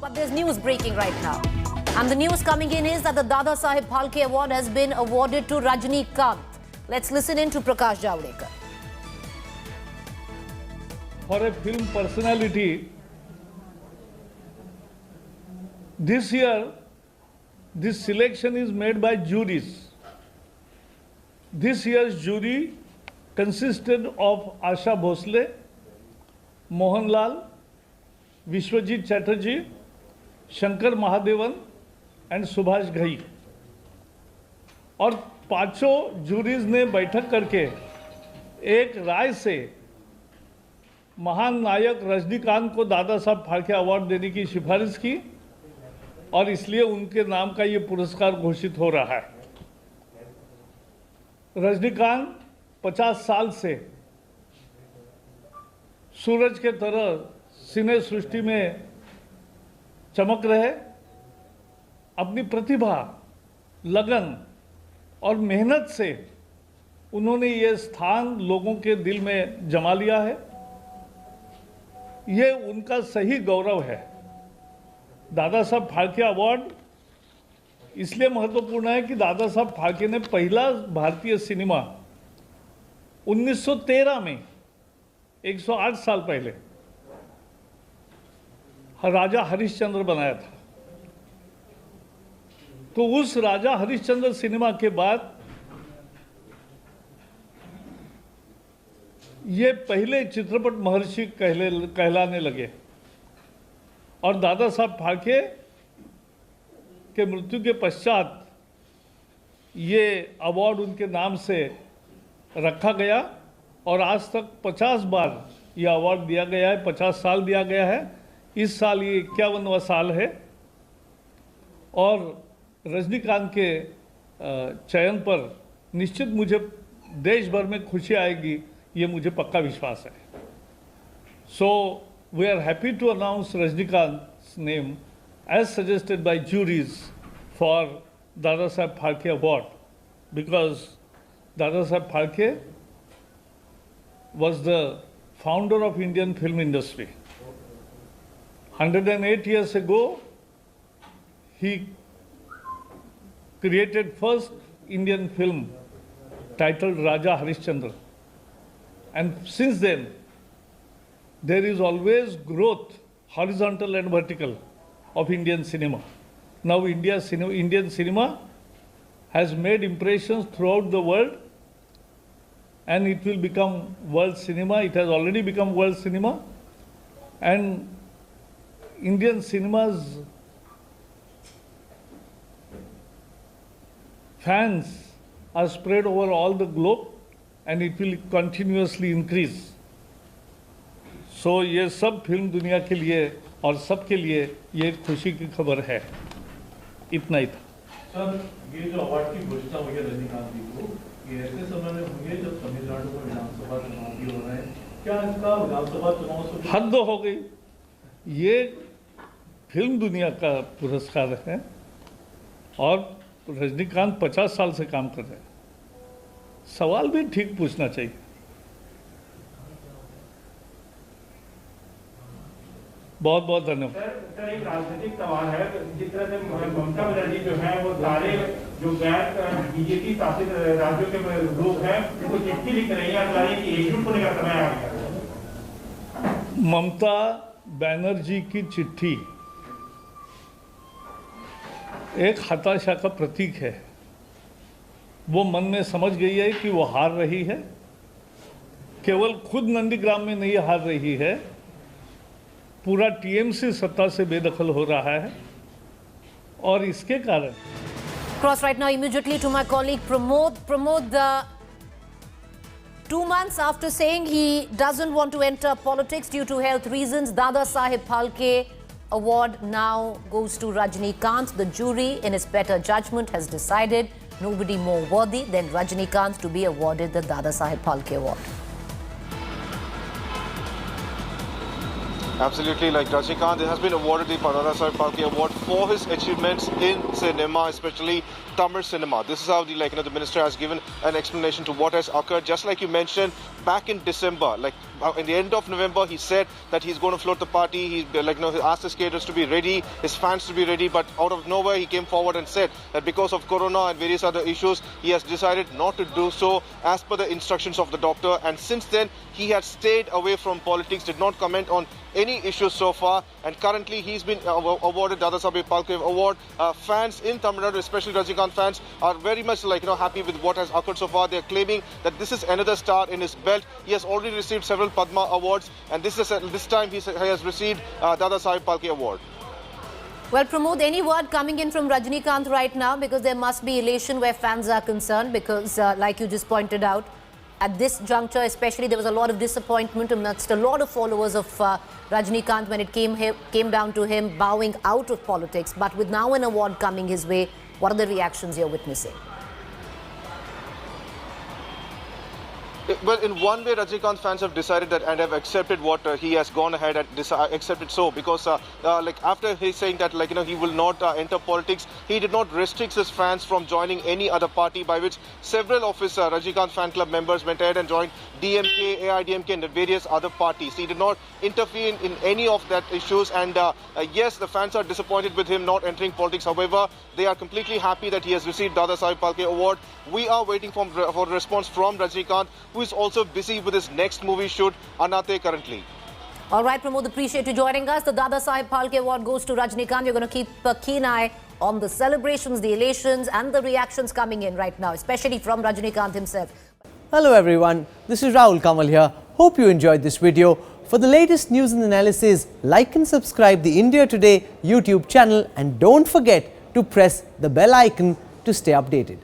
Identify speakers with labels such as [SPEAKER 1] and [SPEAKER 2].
[SPEAKER 1] But there's news breaking right now. And the news coming in is that the Dada Saheb Phalke Award has been awarded to Rajinikanth. Let's listen in to Prakash Javadekar.
[SPEAKER 2] For a film personality, this year, this selection is made by juries. This year's jury consisted of Asha Bhosle, Mohanlal, Vishwajit Chatterjee, Shankar Mahadevan and Subhash Ghai. और पांचों juries ने बैठक करके एक राय से महान नायक रजनीकांत को Dada Saheb Phalke award देने की सिफारिश की और इसलिए उनके नाम का ये पुरस्कार घोषित हो रहा है। रजनीकांत 50 साल से सूरज के तरह सिने सृष्टि में चमक रहे, अपनी प्रतिभा, लगन और मेहनत से उन्होंने ये स्थान लोगों के दिल में जमा लिया है। ये उनका सही गौरव है। दादा साहब फाल्के अवार्ड इसलिए महत्वपूर्ण है कि दादा साहब फाल्के ने पहला भारतीय सिनेमा 1913 में 108 साल पहले राजा हरिश्चंद्र बनाया था। तो उस राजा हरिश्चंद्र सिनेमा के बाद ये पहले चित्रपट महर्षि कहलाने लगे और दादा साहब फाल्के के मृत्यु के पश्चात ये अवार्ड उनके नाम से रखा गया और आज तक 50 बार ये अवार्ड दिया गया है, 50 साल दिया गया है। इस साल ये 51वां साल है और रजनीकांत के चयन पर निश्चित मुझे देश भर में खुशी आएगी, ये मुझे पक्का विश्वास है। So we are happy to announce Rajinikanth's name as suggested by juries for Dada Saheb Phalke Award because Dada Saheb Phalke was the founder of Indian film industry. 108 years ago, he created first Indian film titled Raja Harishchandra. And since then, there is always growth, horizontal and vertical, of Indian cinema. Now Indian cinema has made impressions throughout the world and it will become world cinema. It has already become world cinema. And Indian cinema's fans are spread over all the globe and it will continuously increase. So ये सब film दुनिया के लिए और सबके लिए ये एक खुशी की खबर है। इतना ही था।
[SPEAKER 3] सर, ये जो अवार्ड की घोषणा हुई है रजनीकांत जी को, ये ऐसे समय में हुई है जब तमिलनाडु में विधानसभा चुनाव भी हो रहे हैं। क्या इसका विधानसभा चुनाव से
[SPEAKER 2] हद हो गई? ये फिल्म दुनिया का पुरस्कार है और रजनीकांत 50 साल से काम कर रहे हैं। सवाल भी ठीक पूछना चाहिए। बहुत बहुत धन्यवाद।
[SPEAKER 4] सर, एक राजनीतिक सवाल है। जिस तरह से ममता बनर्जी जो है वो सारे जो गैर बीजेपी शासित राज्यों के लोग हैं उनको चिट्ठी लिख रही है कि एकजुट होने का समय आ गया।
[SPEAKER 2] ममता बनर्जी की चिट्ठी एक हताशा का प्रतीक है। वो मन में समझ गई है कि वो हार रही है। केवल खुद नंदीग्राम में नहीं हार रही है, पूरा टीएमसी सत्ता से बेदखल हो रहा है और इसके कारण
[SPEAKER 1] Cross right now immediately to my colleague Pramod. Pramod, 2 months after saying he doesn't want to enter politics due to health reasons, Dada Saheb Phalke Award now goes to Rajinikanth. The jury, in its better judgment, has decided nobody more worthy than Rajinikanth to be awarded the Dada Saheb Phalke Award.
[SPEAKER 5] Absolutely, like Rajinikanth has been awarded the Dadasaheb Phalke Award for his achievements in cinema, especially Tamil cinema. This is how the minister has given an explanation to what has occurred. Just like you mentioned, back in December, in the end of November, he said that he's going to float the party. He he asked his cadres to be ready, his fans to be ready. But out of nowhere, he came forward and said that because of Corona and various other issues, he has decided not to do so as per the instructions of the doctor. And since then, he had stayed away from politics, did not comment on any issues so far, and currently he's been awarded Dadasaheb Phalke Award. Fans in Tamil Nadu, especially Rajinikanth fans, are very much happy with what has occurred so far. They're claiming that this is another star in his belt. He has already received several Padma awards, and this time he has received Dadasaheb Phalke Award.
[SPEAKER 1] Well, Pramod, any word coming in from Rajinikanth right now? Because there must be elation where fans are concerned, because like you just pointed out, at this juncture especially, there was a lot of disappointment amongst a lot of followers of Rajinikanth when it came down to him bowing out of politics. But with now an award coming his way, what are the reactions you're witnessing?
[SPEAKER 5] Well, in one way, Rajinikanth fans have decided that and have accepted what he has gone ahead and accepted so, because after he's saying that he will not enter politics, he did not restrict his fans from joining any other party, by which several of his Rajinikanth fan club members went ahead and joined DMK, AIDMK and various other parties. He did not interfere in any of that issues, and yes, the fans are disappointed with him not entering politics. However, they are completely happy that he has received Dadasaheb Phalke Award. We are waiting for a response from Rajinikanth, who is also busy with his next movie shoot, Anate, currently.
[SPEAKER 1] All right, Pramod, appreciate you joining us. The Dadasaheb Phalke Award goes to Rajinikanth. You're going to keep a keen eye on the celebrations, the elations and the reactions coming in right now, especially from Rajinikanth himself.
[SPEAKER 6] Hello everyone, this is Rahul Kamal here. Hope you enjoyed this video. For the latest news and analysis, like and subscribe the India Today YouTube channel, and don't forget to press the bell icon to stay updated.